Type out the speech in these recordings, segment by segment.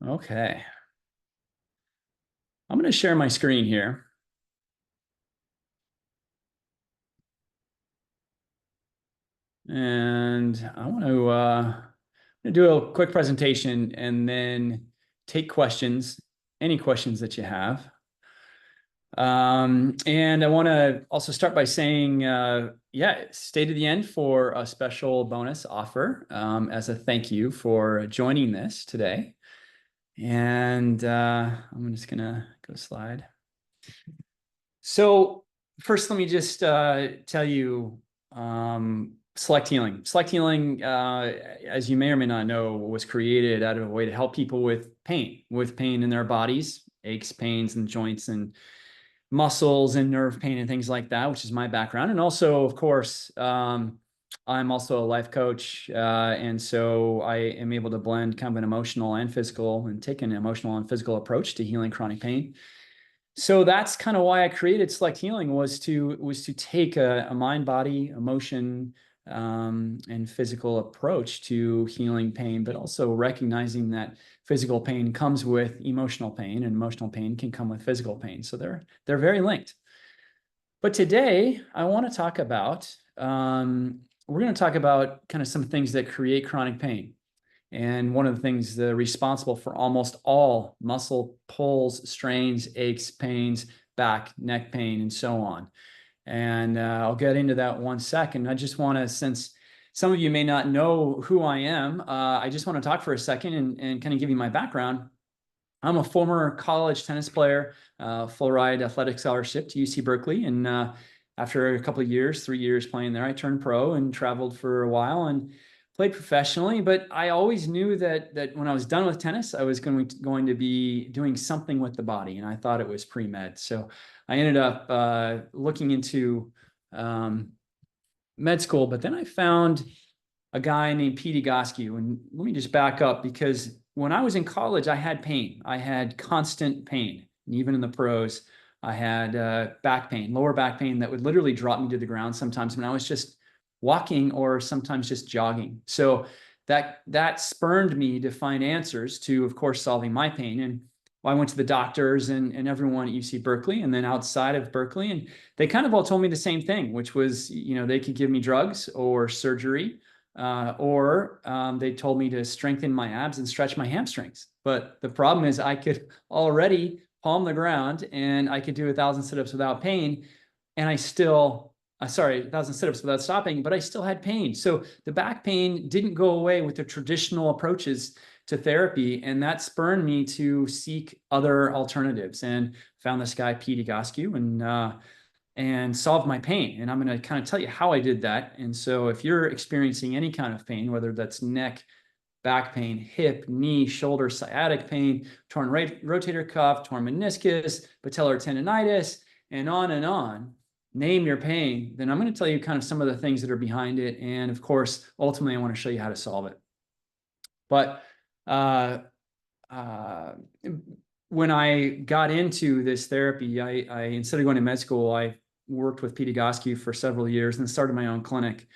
Okay. I'm going to share my screen here. And I want to do a quick presentation and then take questions, any questions that you have. And I want to also start by saying, yeah, stay to the end for a special bonus offer as a thank you for joining this today. And I'm just going to go slide. So first, let me just tell you Select Healing. Select Healing, as you may or may not know, was created out of a way to help people with pain in their bodies, aches, pains, and joints and muscles and nerve pain and things like that, which is my background. And also, of course, I'm also a life coach. And so I am able to blend kind of an emotional and physical and take an emotional and physical approach to healing chronic pain. So that's kind of why I created Select Healing, was to take a mind, body, emotion, and physical approach to healing pain, but also recognizing that physical pain comes with emotional pain, and emotional pain can come with physical pain. So they're very linked. But today I want to talk about we're going to talk about kind of some things that create chronic pain. And one of the things that are responsible for almost all muscle pulls, strains, aches, pains, back, neck pain, and so on. And I'll get into that one second. I just want to, since some of you may not know who I am, I just want to talk for a second and kind of give you my background. I'm a former college tennis player, full ride athletic scholarship to UC Berkeley. And after a couple of years, 3 years playing there, I turned pro and traveled for a while and played professionally. But I always knew that when I was done with tennis, I was going to be doing something with the body. And I thought it was pre-med. So I ended up looking into med school. But then I found a guy named Pete Egoscue. And let me just back up, because when I was in college, I had pain. I had constant pain. And even in the pros, I had back pain, lower back pain that would literally drop me to the ground sometimes when I was just walking or sometimes just jogging. So that spurred me to find answers to, of course, solving my pain. And I went to the doctors and everyone at UC Berkeley and then outside of Berkeley, and they kind of all told me the same thing, which was, they could give me drugs or surgery, or they told me to strengthen my abs and stretch my hamstrings. But the problem is I could already palm the ground and I could do 1,000 sit-ups without pain. And I still, 1,000 sit-ups without stopping, but I still had pain. So the back pain didn't go away with the traditional approaches to therapy. And that spurred me to seek other alternatives and found this guy, Pete Egoscue, and solve my pain. And I'm going to kind of tell you how I did that. And so if you're experiencing any kind of pain, whether that's neck, back pain, hip, knee, shoulder, sciatic pain, torn rotator cuff, torn meniscus, patellar tendonitis, and on, name your pain, then I'm going to tell you kind of some of the things that are behind it. And of course, ultimately, I want to show you how to solve it. But when I got into this therapy, I instead of going to med school, I worked with Pete Egoscue for several years and started my own clinic.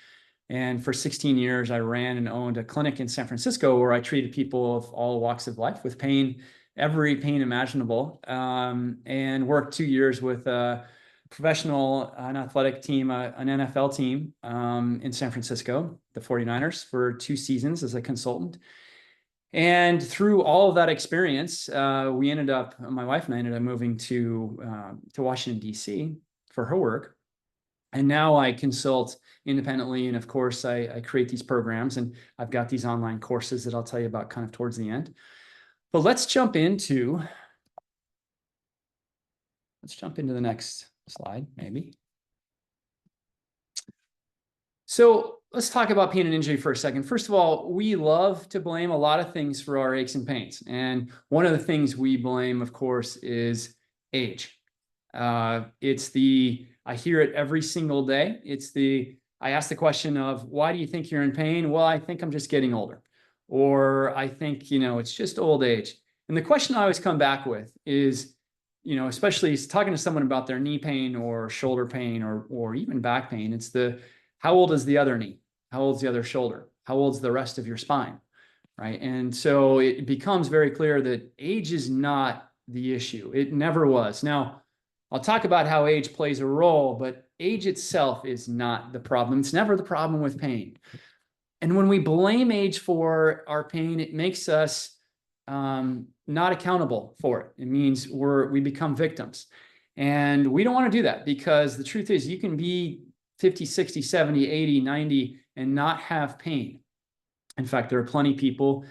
And for 16 years, I ran and owned a clinic in San Francisco where I treated people of all walks of life with pain, every pain imaginable, and worked 2 years with a professional, an athletic team, an NFL team in San Francisco, the 49ers, for 2 seasons as a consultant. And through all of that experience, we ended up, my wife and I ended up moving to Washington, D.C. for her work. And now I consult independently. And of course, I create these programs, and I've got these online courses that I'll tell you about kind of towards the end. But let's jump into the next slide, maybe. So let's talk about pain and injury for a second. First of all, we love to blame a lot of things for our aches and pains. And one of the things we blame, of course, is age. I hear it every single day. I ask the question of, why do you think you're in pain? Well, I think I'm just getting older. Or I think, it's just old age. And the question I always come back with is, especially talking to someone about their knee pain or shoulder pain or even back pain, it's how old is the other knee? How old is the other shoulder? How old is the rest of your spine? right? And so it becomes very clear that age is not the issue. It never was. Now, I'll talk about how age plays a role, but age itself is not the problem. It's never the problem with pain. And when we blame age for our pain, it makes us not accountable for it. It means we become victims. And we don't want to do that, because the truth is you can be 50, 60, 70, 80, 90 and not have pain. In fact, there are plenty of people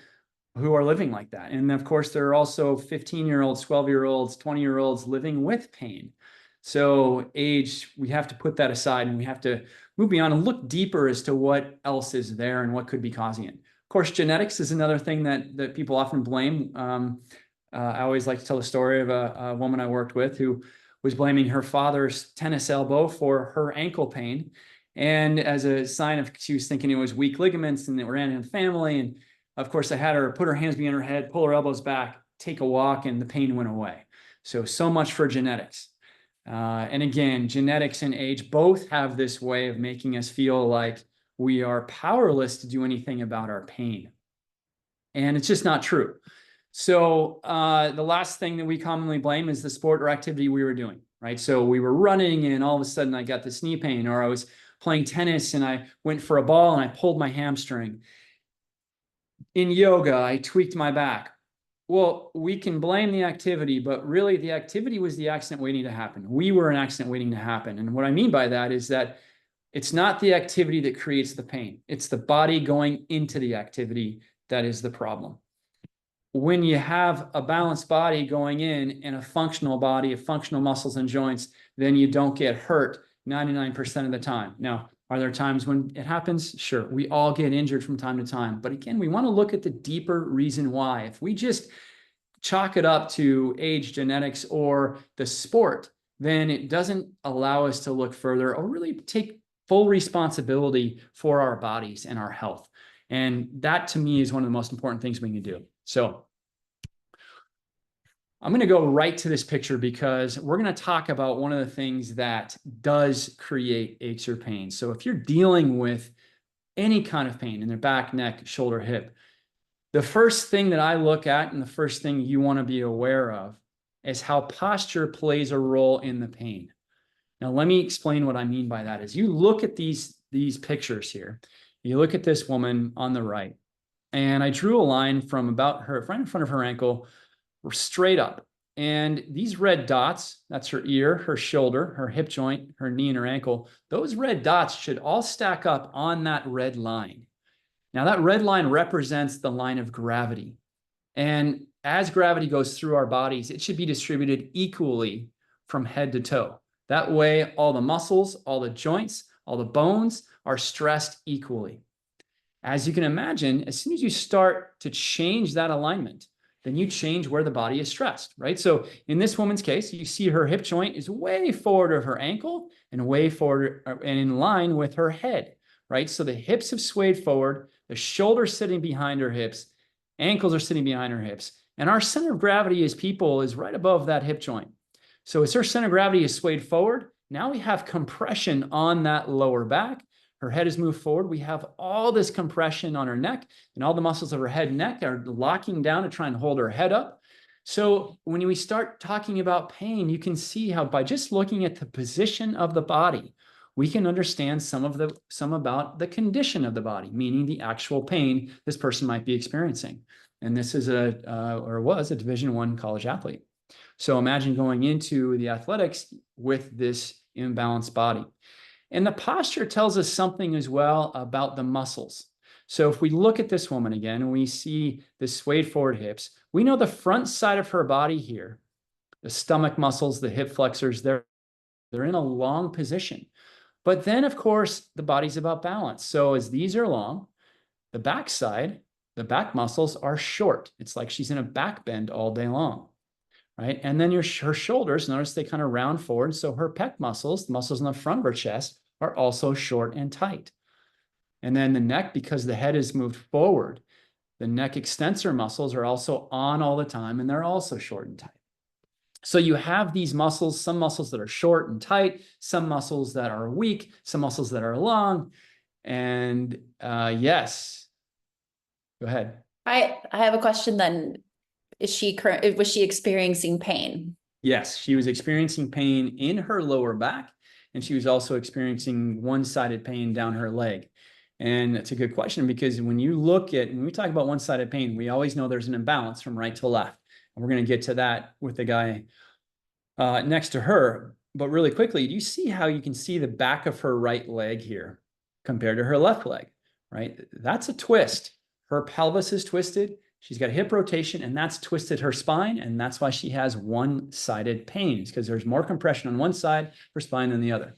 who are living like that. And of course, there are also 15-year-olds, 12-year-olds, 20-year-olds living with pain. So age, we have to put that aside and we have to move beyond and look deeper as to what else is there and what could be causing it. Of course, genetics is another thing that people often blame. I always like to tell the story of a woman I worked with who was blaming her father's tennis elbow for her ankle pain. And as a sign of, she was thinking it was weak ligaments and it ran in the family. And of course, I had her put her hands behind her head, pull her elbows back, take a walk, and the pain went away. So much for genetics. And again, genetics and age both have this way of making us feel like we are powerless to do anything about our pain. And it's just not true. So the last thing that we commonly blame is the sport or activity we were doing, right? So we were running and all of a sudden I got this knee pain, or I was playing tennis and I went for a ball and I pulled my hamstring. In yoga, I tweaked my back. Well, we can blame the activity, but really the activity was the accident waiting to happen. We were an accident waiting to happen. And what I mean by that is that it's not the activity that creates the pain. It's the body going into the activity that is the problem. When you have a balanced body going in and a functional body of functional muscles and joints, then you don't get hurt 99% of the time. Now, are there times when it happens? Sure, we all get injured from time to time. But again, we want to look at the deeper reason why. If we just chalk it up to age, genetics, or the sport, then it doesn't allow us to look further or really take full responsibility for our bodies and our health. And that to me is one of the most important things we can do. So I'm going to go right to this picture because we're going to talk about one of the things that does create aches or pains. So if you're dealing with any kind of pain in their back, neck, shoulder, hip, the first thing that I look at and the first thing you want to be aware of is how posture plays a role in the pain. Now, let me explain what I mean by that. As you look at these pictures here, you look at this woman on the right, and I drew a line from about her, right in front of her ankle, straight up. And these red dots, that's her ear, her shoulder, her hip joint, her knee, and her ankle, those red dots should all stack up on that red line. Now, that red line represents the line of gravity. And as gravity goes through our bodies, it should be distributed equally from head to toe. That way, all the muscles, all the joints, all the bones are stressed equally. As you can imagine, as soon as you start to change that alignment, then you change where the body is stressed, right? So in this woman's case, you see her hip joint is way forward of her ankle and way forward and in line with her head, right? So the hips have swayed forward, the shoulders sitting behind her hips, ankles are sitting behind her hips, and our center of gravity as people is right above that hip joint. So as her center of gravity is swayed forward, now we have compression on that lower back. Her head is moved forward. We have all this compression on her neck, and all the muscles of her head and neck are locking down to try and hold her head up. So when we start talking about pain, you can see how by just looking at the position of the body, we can understand some about the condition of the body, meaning the actual pain this person might be experiencing. And this is was a Division I college athlete. So imagine going into the athletics with this imbalanced body. And the posture tells us something as well about the muscles. So if we look at this woman again and we see the swayed forward hips, we know the front side of her body here, the stomach muscles, the hip flexors, they're in a long position. But then, of course, the body's about balance. So as these are long, the back side, the back muscles are short. It's like she's in a back bend all day long. Right? And then her shoulders, notice they kind of round forward. So her pec muscles, the muscles in the front of her chest, are also short and tight. And then the neck, because the head is moved forward, the neck extensor muscles are also on all the time, and they're also short and tight. So you have these muscles, some muscles that are short and tight, some muscles that are weak, some muscles that are long. And yes, go ahead. I have a question then. Was she experiencing pain? Yes, she was experiencing pain in her lower back, and she was also experiencing one-sided pain down her leg. And it's a good question because when we talk about one-sided pain, we always know there's an imbalance from right to left. And we're going to get to that with the guy next to her. But really quickly, do you see how you can see the back of her right leg here compared to her left leg, right? That's a twist. Her pelvis is twisted. She's got hip rotation, and that's twisted her spine, and that's why she has one-sided pain, because there's more compression on one side of her spine than the other.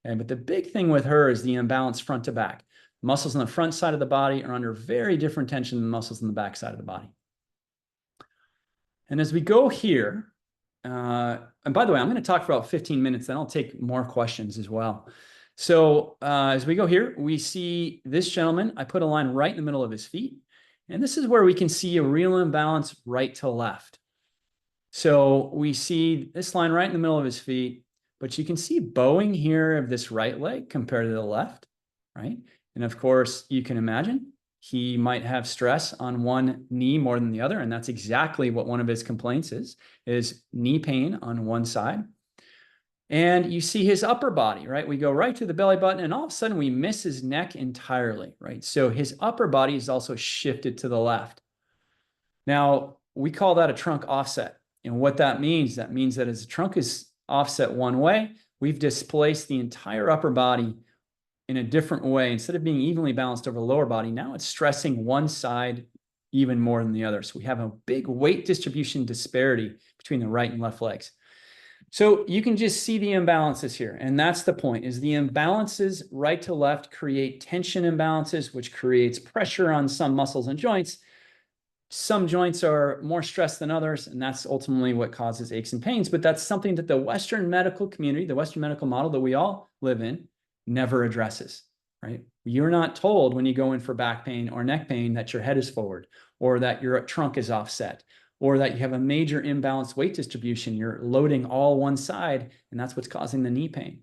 But the big thing with her is the imbalance front to back. Muscles on the front side of the body are under very different tension than muscles on the back side of the body. And as we go here, and by the way, I'm going to talk for about 15 minutes, then I'll take more questions as well. So as we go here, we see this gentleman. I put a line right in the middle of his feet. And this is where we can see a real imbalance right to left. So we see this line right in the middle of his feet, but you can see bowing here of this right leg compared to the left, right? And of course, you can imagine he might have stress on one knee more than the other. And that's exactly what one of his complaints is knee pain on one side. And you see his upper body, right? We go right to the belly button, and all of a sudden we miss his neck entirely, right? So his upper body is also shifted to the left. Now, we call that a trunk offset. And what that means that as the trunk is offset one way, we've displaced the entire upper body in a different way. Instead of being evenly balanced over the lower body, now it's stressing one side even more than the other. So we have a big weight distribution disparity between the right and left legs. So you can just see the imbalances here. And that's the point, is the imbalances right to left create tension imbalances, which creates pressure on some muscles and joints. Some joints are more stressed than others, and that's ultimately what causes aches and pains. But that's something that the Western medical community, the Western medical model that we all live in, never addresses, right? You're not told when you go in for back pain or neck pain that your head is forward, or that your trunk is offset, or that you have a major imbalanced weight distribution. You're loading all one side, and that's what's causing the knee pain,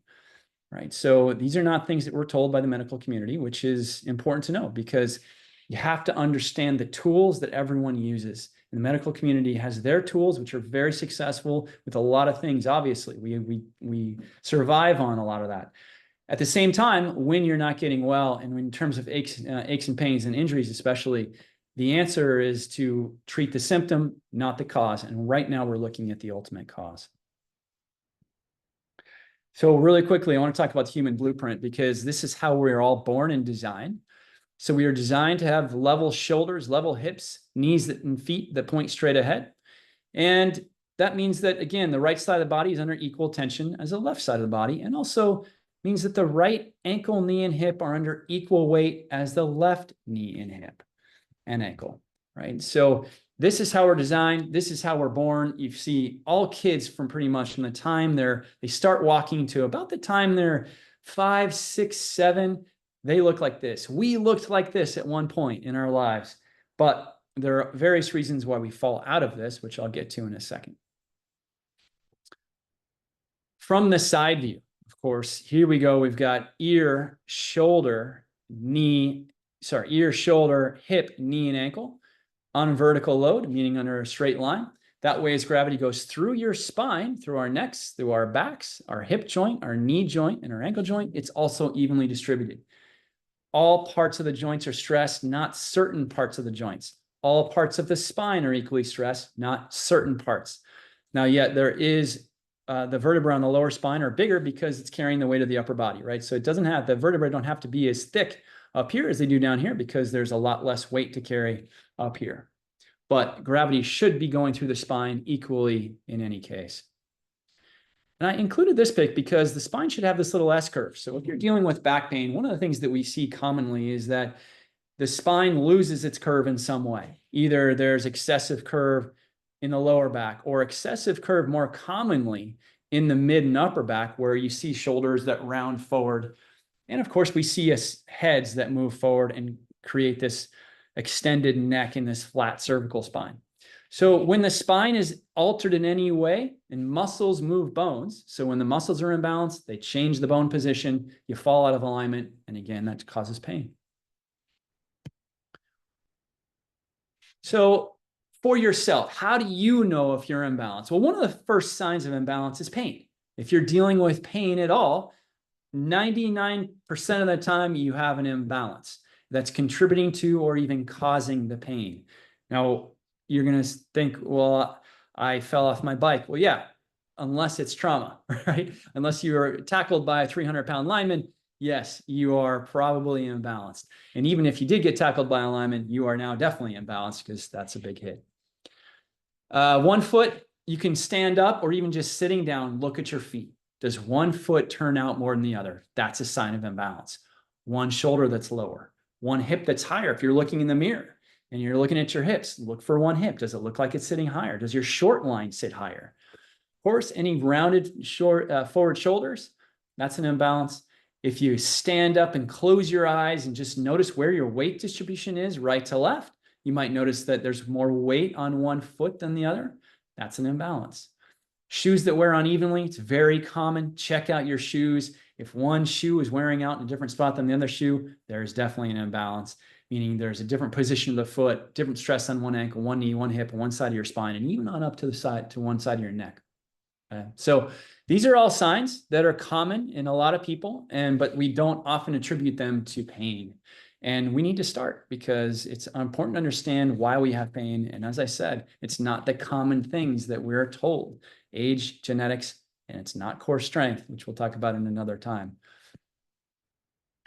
right? So these are not things that we're told by the medical community, which is important to know, because you have to understand the tools that everyone uses. And the medical community has their tools, which are very successful with a lot of things. Obviously, we survive on a lot of that. At the same time, when you're not getting well, and in terms of aches and pains and injuries especially, the answer is to treat the symptom, not the cause. And right now we're looking at the ultimate cause. So really quickly, I want to talk about the human blueprint, because this is how we're all born and designed. So we are designed to have level shoulders, level hips, knees and feet that point straight ahead. And that means that, again, the right side of the body is under equal tension as the left side of the body, and also means that the right ankle, knee, and hip are under equal weight as the left knee and hip and ankle, right? So this is how we're designed. This is how we're born. You see all kids from pretty much from the time they start walking to about the time they're 5, 6, 7, they look like this. We looked like this at one point in our lives, but there are various reasons why we fall out of this, which I'll get to in a second. From the side view, of course, here we go. We've got ear, shoulder, hip, knee, and ankle on vertical load, meaning under a straight line. That way, as gravity goes through your spine, through our necks, through our backs, our hip joint, our knee joint, and our ankle joint, it's also evenly distributed. All parts of the joints are stressed, not certain parts of the joints. All parts of the spine are equally stressed, not certain parts. Now, yet there is the vertebrae on the lower spine are bigger because it's carrying the weight of the upper body, right? So the vertebrae don't have to be as thick up here as they do down here, because there's a lot less weight to carry up here. But gravity should be going through the spine equally in any case. And I included this pic because the spine should have this little S curve. So if you're dealing with back pain, one of the things that we see commonly is that the spine loses its curve in some way. Either there's excessive curve in the lower back, or excessive curve more commonly in the mid and upper back, where you see shoulders that round forward. And of course, we see heads that move forward and create this extended neck and this flat cervical spine. So when the spine is altered in any way, and muscles move bones, so when the muscles are imbalanced, they change the bone position, you fall out of alignment, and again, that causes pain. So for yourself, how do you know if you're imbalanced? Well, one of the first signs of imbalance is pain. If you're dealing with pain at all, 99% of the time you have an imbalance that's contributing to or even causing the pain. Now, you're going to think, well, I fell off my bike. Well, yeah, unless it's trauma, right? Unless you were tackled by a 300-pound lineman, yes, you are probably imbalanced. And even if you did get tackled by a lineman, you are now definitely imbalanced because that's a big hit. 1 foot, you can stand up or even just sitting down, look at your feet. Does 1 foot turn out more than the other? That's a sign of imbalance. One shoulder that's lower, one hip that's higher. If you're looking in the mirror and you're looking at your hips, look for one hip. Does it look like it's sitting higher? Does your short line sit higher? Of course, any rounded forward shoulders, that's an imbalance. If you stand up and close your eyes and just notice where your weight distribution is, right to left, you might notice that there's more weight on 1 foot than the other. That's an imbalance. Shoes that wear unevenly, it's very common. Check out your shoes. If one shoe is wearing out in a different spot than the other shoe, there's definitely an imbalance, meaning there's a different position of the foot, different stress on one ankle, one knee, one hip, one side of your spine, and even on up to the side, to one side of your neck. So these are all signs that are common in a lot of people, but we don't often attribute them to pain. And we need to start because it's important to understand why we have pain. And as I said, it's not the common things that we're told: age, genetics, and it's not core strength, which we'll talk about in another time.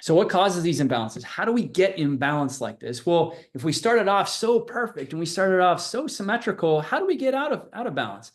So what causes these imbalances? How do we get imbalanced like this? Well, if we started off so perfect and we started off so symmetrical, how do we get out of balance?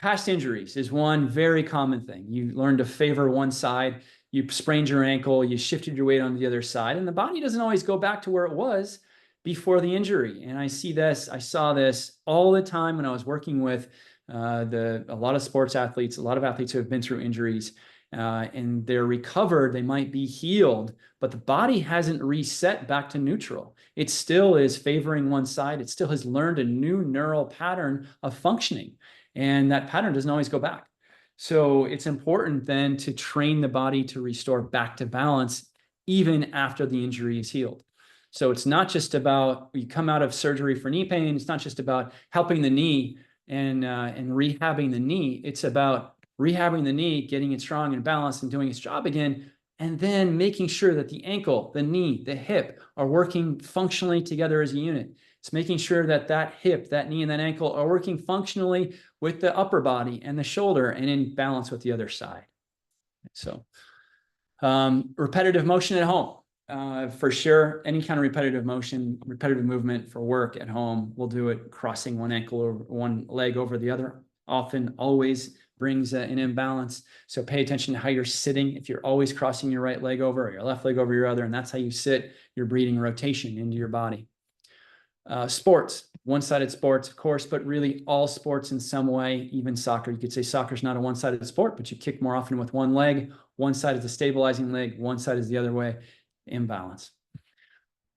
Past injuries is one very common thing. You learn to favor one side, you sprained your ankle, you shifted your weight on the other side, and the body doesn't always go back to where it was before the injury. And I saw this all the time when I was working with a lot of sports athletes, a lot of athletes who have been through injuries, and they're recovered, they might be healed, but the body hasn't reset back to neutral. It still is favoring one side. It still has learned a new neural pattern of functioning. And that pattern doesn't always go back. So it's important then to train the body to restore back to balance even after the injury is healed. So it's not just about, you come out of surgery for knee pain, it's not just about helping the knee and rehabbing the knee. It's about rehabbing the knee, getting it strong and balanced and doing its job again, and then making sure that the ankle, the knee, the hip are working functionally together as a unit. It's making sure that that hip, that knee, and that ankle are working functionally with the upper body and the shoulder and in balance with the other side. So repetitive motion at home. For sure, any kind of repetitive motion, repetitive movement for work at home, we'll do it crossing one ankle or one leg over the other. Often, always brings an imbalance. So pay attention to how you're sitting. If you're always crossing your right leg over or your left leg over your other, and that's how you sit, you're breeding rotation into your body. Sports, one-sided sports, of course, but really all sports in some way, even soccer. You could say soccer's not a one-sided sport, but you kick more often with one leg. One side is the stabilizing leg, one side is the other way. Imbalance.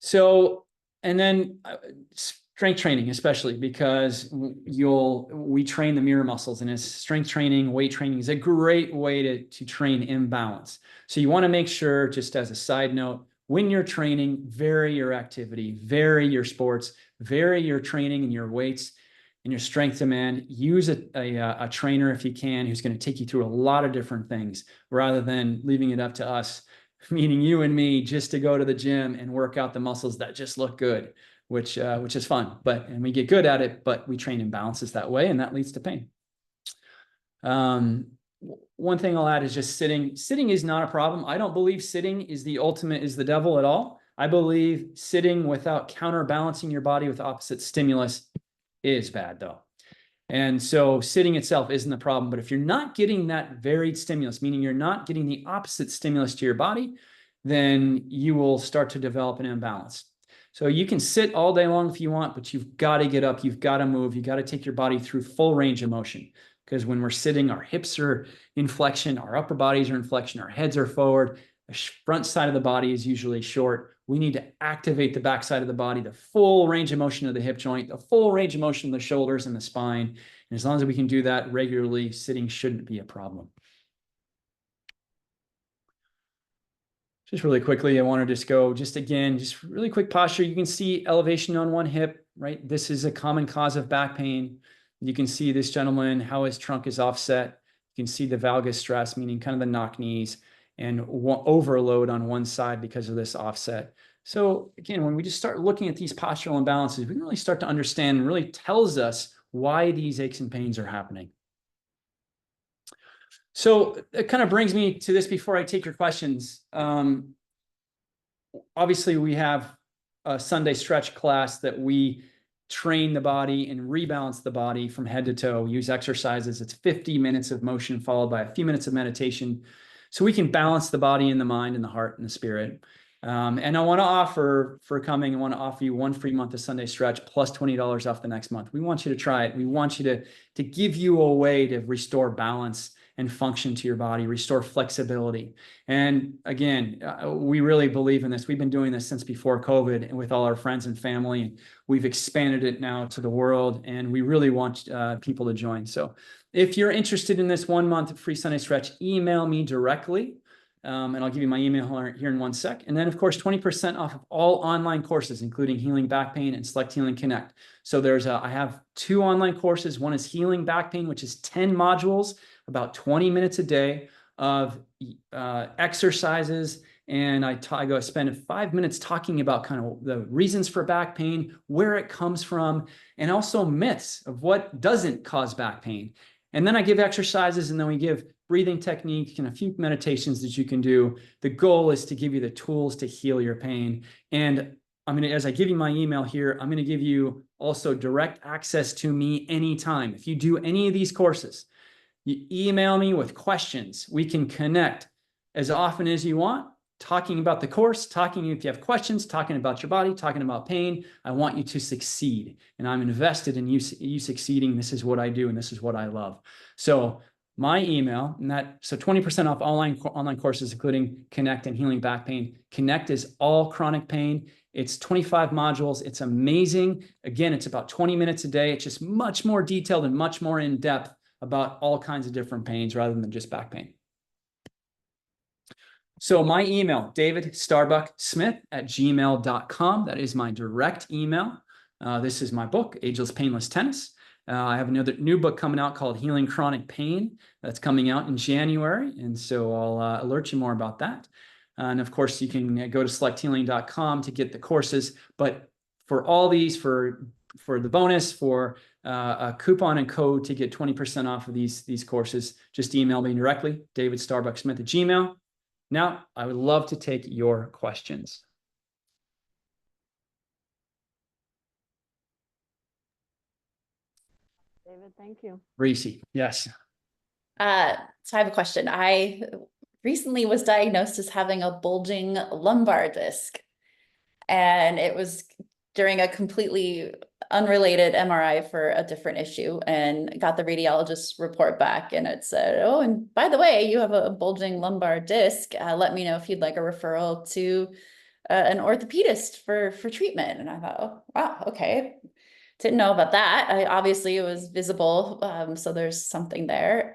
So, and then strength training, especially because we train the mirror muscles, and as strength training, weight training is a great way to train imbalance. So you want to make sure, just as a side note, when you're training, vary your activity, vary your sports, vary your training and your weights and your strength demand. Use a trainer if you can, who's going to take you through a lot of different things rather than leaving it up to us, meaning you and me, just to go to the gym and work out the muscles that just look good, which is fun, and we get good at it, but we train imbalances that way, and that leads to pain. One thing I'll add is just sitting. Sitting is not a problem. I don't believe sitting is the devil at all. I believe sitting without counterbalancing your body with opposite stimulus is bad, though. And so sitting itself isn't the problem. But if you're not getting that varied stimulus, meaning you're not getting the opposite stimulus to your body, then you will start to develop an imbalance. So you can sit all day long if you want, but you've got to get up, you've got to move, you've got to take your body through full range of motion. Because when we're sitting, our hips are in flexion, our upper bodies are in flexion, our heads are forward, the front side of the body is usually short. We need to activate the back side of the body, the full range of motion of the hip joint, the full range of motion of the shoulders and the spine. And as long as we can do that regularly, sitting shouldn't be a problem. Just really quickly, I want to just go, just again, just really quick posture. You can see elevation on one hip, right? This is a common cause of back pain. You can see this gentleman, how his trunk is offset. You can see the valgus stress, meaning kind of the knock knees, and overload on one side because of this offset. So again, when we just start looking at these postural imbalances, we can really start to understand and really tells us why these aches and pains are happening. So it kind of brings me to this before I take your questions. Obviously, we have a Sunday stretch class that we train the body and rebalance the body from head to toe, use exercises. It's 50 minutes of motion followed by a few minutes of meditation. So we can balance the body and the mind and the heart and the spirit. And I want to offer you one free month of Sunday stretch plus $20 off the next month. We want you to try it. We want you to give you a way to restore balance and function to your body, restore flexibility. And again, we really believe in this. We've been doing this since before COVID and with all our friends and family. And we've expanded it now to the world, and we really want people to join. So if you're interested in this 1 month of free Sunday stretch, email me directly. And I'll give you my email here in 1 sec. And then, of course, 20% off of all online courses, including Healing Back Pain and Select Healing Connect. So I have 2 online courses. One is Healing Back Pain, which is 10 modules, about 20 minutes a day of exercises. And I spend 5 minutes talking about kind of the reasons for back pain, where it comes from, and also myths of what doesn't cause back pain. And then I give exercises, and then we give breathing technique and a few meditations that you can do. The goal is to give you the tools to heal your pain. And as I give you my email here, I'm going to give you also direct access to me anytime. If you do any of these courses, you email me with questions. We can connect as often as you want, talking about the course, talking if you have questions, talking about your body, talking about pain. I want you to succeed, and I'm invested in you succeeding. This is what I do, and this is what I love. So my email, so 20% off online courses, including Connect and Healing Back Pain. Connect is all chronic pain. It's 25 modules. It's amazing. Again, it's about 20 minutes a day. It's just much more detailed and much more in depth about all kinds of different pains rather than just back pain. So my email, davidstarbucksmith@gmail.com. That is my direct email. This is my book, Ageless Painless Tennis. I have another new book coming out called Healing Chronic Pain. That's coming out in January. And so I'll alert you more about that. And of course, you can go to selecthealing.com to get the courses. But for all these, for the bonus, for a coupon and code to get 20% off of these courses, just email me directly, davidstarbucksmith@gmail.com. Now, I would love to take your questions. David, thank you. Reese, yes. So I have a question. I recently was diagnosed as having a bulging lumbar disc, and it was during a completely unrelated MRI for a different issue, and got the radiologist's report back, and it said, oh, and by the way, you have a bulging lumbar disc. Let me know if you'd like a referral to an orthopedist for treatment. And I thought, oh, wow, okay. Didn't know about that. Obviously it was visible. So there's something there.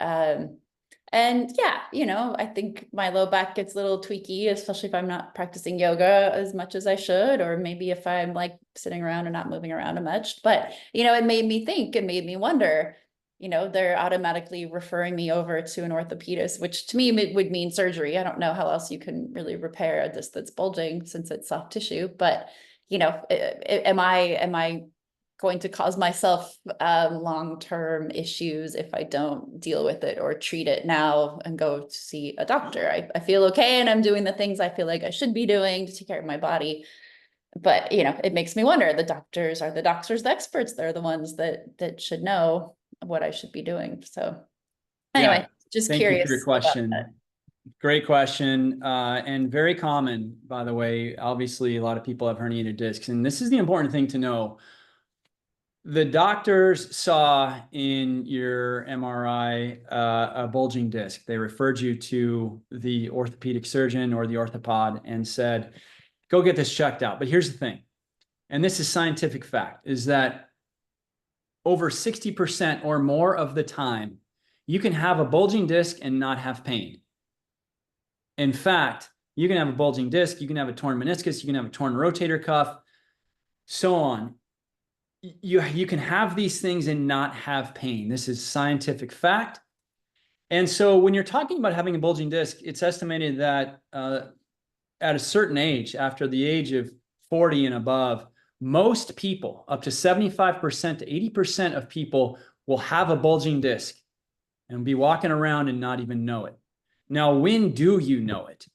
And yeah, I think my low back gets a little tweaky, especially if I'm not practicing yoga as much as I should, or maybe if I'm like sitting around and not moving around much. But, it made me think and made me wonder, they're automatically referring me over to an orthopedist, which to me would mean surgery. I don't know how else you can really repair a disc that's bulging since it's soft tissue. But, am I going to cause myself long-term issues if I don't deal with it or treat it now and go to see a doctor? I feel okay, and I'm doing the things I feel like I should be doing to take care of my body. But, it makes me wonder, the doctors the experts? They're the ones that should know what I should be doing. So anyway, just Thank curious. you for your question. Great question. And very common, by the way. Obviously, a lot of people have herniated discs, and this is the important thing to know. The doctors saw in your MRI a bulging disc. They referred you to the orthopedic surgeon or the orthopod and said, go get this checked out. But here's the thing, and this is scientific fact, is that over 60% or more of the time, you can have a bulging disc and not have pain. In fact, you can have a bulging disc, you can have a torn meniscus, you can have a torn rotator cuff, so on. you can have these things and not have pain. This is scientific fact. And so when you're talking about having a bulging disc, it's estimated that at a certain age, after the age of 40 and above, most people, up to 75% to 80% of people, will have a bulging disc and be walking around and not even know it. Now, when do you know it?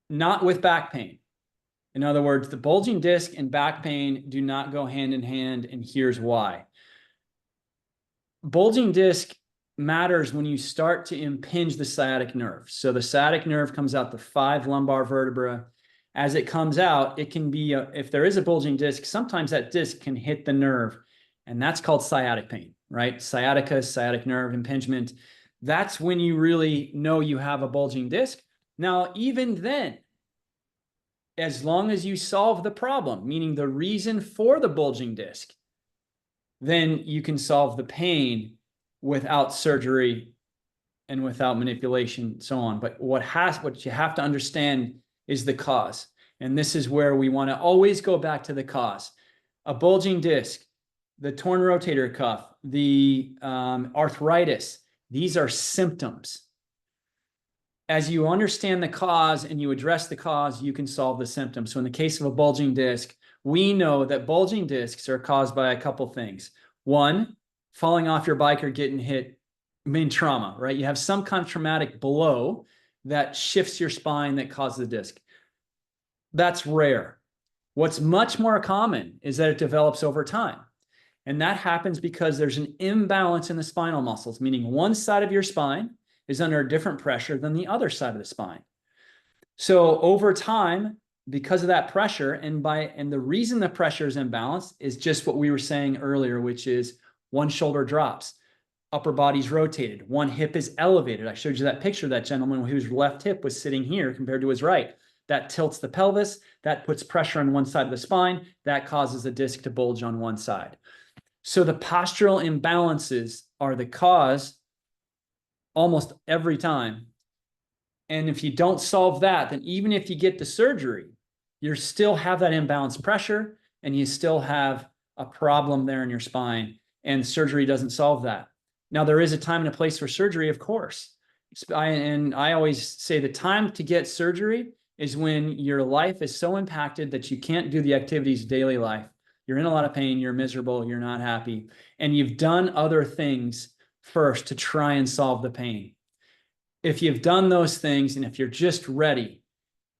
Not with back pain. In other words, the bulging disc and back pain do not go hand in hand, and here's why. Bulging disc matters when you start to impinge the sciatic nerve. So the sciatic nerve comes out the 5 lumbar vertebra. As it comes out, it can be, if there is a bulging disc, sometimes that disc can hit the nerve, and that's called sciatic pain, right? Sciatica, sciatic nerve impingement. That's when you really know you have a bulging disc. Now, even then, as long as you solve the problem, meaning the reason for the bulging disc, then you can solve the pain without surgery and without manipulation, so on. But what you have to understand is the cause. And this is where we want to always go back to the cause. A bulging disc, the torn rotator cuff, the arthritis, these are symptoms. As you understand the cause and you address the cause, you can solve the symptoms. So in the case of a bulging disc, we know that bulging discs are caused by a couple things. One, falling off your bike or getting hit, main trauma, right? You have some kind of traumatic blow that shifts your spine that causes the disc. That's rare. What's much more common is that it develops over time. And that happens because there's an imbalance in the spinal muscles, meaning one side of your spine is under a different pressure than the other side of the spine. So over time, because of that pressure, and the reason the pressure is imbalanced is just what we were saying earlier, which is one shoulder drops, upper body's rotated, one hip is elevated. I showed you that picture of that gentleman whose left hip was sitting here compared to his right. That tilts the pelvis, that puts pressure on one side of the spine, that causes the disc to bulge on one side. So the postural imbalances are the cause almost every time. And if you don't solve that, then even if you get the surgery, you still have that imbalanced pressure and you still have a problem there in your spine, and surgery doesn't solve that. Now, there is a time and a place for surgery, of course. And I always say the time to get surgery is when your life is so impacted that you can't do the activities of daily life. You're in a lot of pain, you're miserable, you're not happy, and you've done other things first to try and solve the pain. If you've done those things and if you're just ready,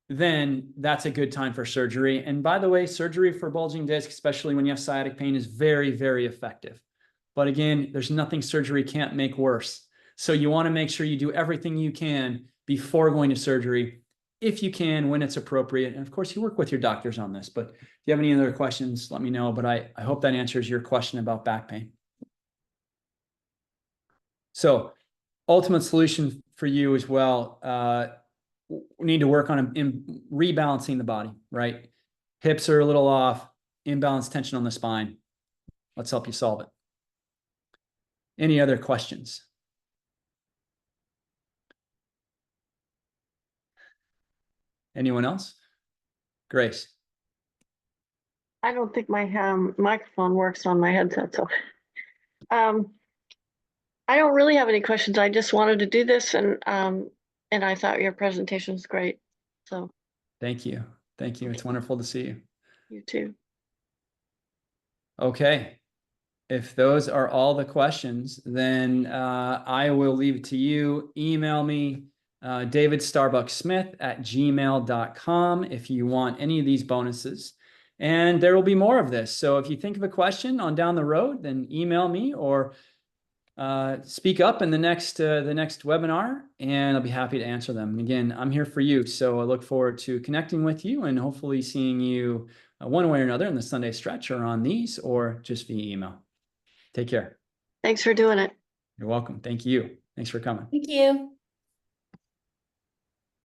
then that's a good time for surgery. And by the way, surgery for bulging disc, especially when you have sciatic pain, is very, very effective. But again, there's nothing surgery can't make worse. So you want to make sure you do everything you can before going to surgery, if you can, when it's appropriate. And of course, you work with your doctors on this. But if you have any other questions, let me know. But I hope that answers your question about back pain. So ultimate solution for you as well, we need to work on rebalancing the body, right? Hips are a little off, imbalanced tension on the spine. Let's help you solve it. Any other questions? Anyone else? Grace. I don't think my microphone works on my headset, so I don't really have any questions. I just wanted to do this, and I thought your presentation was great. So thank you. Thank you. It's wonderful to see you. You too. Okay. If those are all the questions, then I will leave it to you. Email me, davidstarbucksmith@gmail.com if you want any of these bonuses. And there will be more of this. So if you think of a question on down the road, then email me or speak up in the next webinar, and I'll be happy to answer them. And again, I'm here for you. So I look forward to connecting with you and hopefully seeing you one way or another in the Sunday stretch or on these or just via email. Take care. Thanks for doing it. You're welcome. Thank you. Thanks for coming. Thank you.